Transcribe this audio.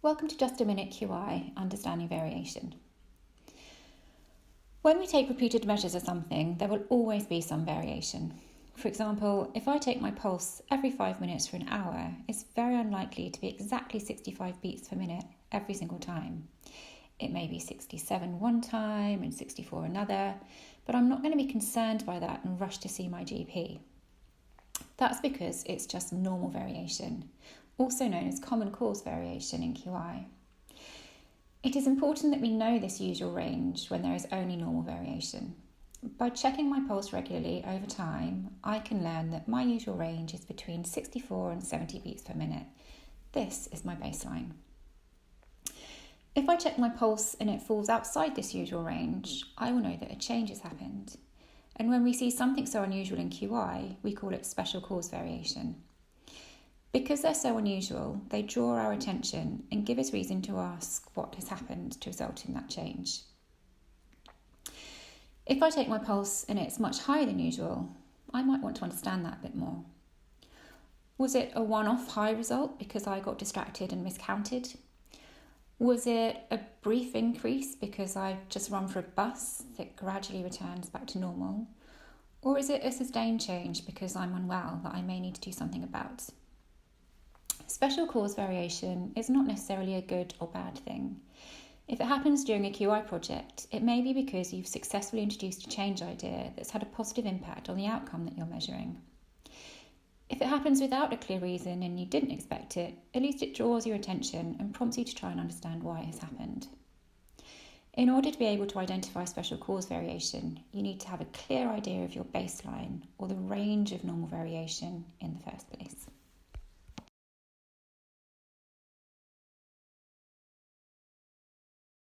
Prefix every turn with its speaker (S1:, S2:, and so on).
S1: Welcome to Just a Minute QI, Understanding Variation. When we take repeated measures of something, there will always be some variation. For example, if I take my pulse every 5 minutes for an hour, it's very unlikely to be exactly 65 beats per minute every single time. It may be 67 one time and 64 another, but I'm not going to be concerned by that and rush to see my GP. That's because it's just normal variation, also known as common cause variation in QI. It is important that we know this usual range when there is only normal variation. By checking my pulse regularly over time, I can learn that my usual range is between 64 and 70 beats per minute. This is my baseline. If I check my pulse and it falls outside this usual range, I will know that a change has happened. And when we see something so unusual in QI, we call it special cause variation. Because they're so unusual, they draw our attention and give us reason to ask what has happened to result in that change. If I take my pulse and it's much higher than usual, I might want to understand that a bit more. Was it a one-off high result because I got distracted and miscounted? Was it a brief increase because I've just run for a bus that gradually returns back to normal? Or is it a sustained change because I'm unwell that I may need to do something about? Special cause variation is not necessarily a good or bad thing. If it happens during a QI project, it may be because you've successfully introduced a change idea that's had a positive impact on the outcome that you're measuring. If it happens without a clear reason and you didn't expect it, at least it draws your attention and prompts you to try and understand why it has happened. In order to be able to identify special cause variation, you need to have a clear idea of your baseline or the range of normal variation in the first place.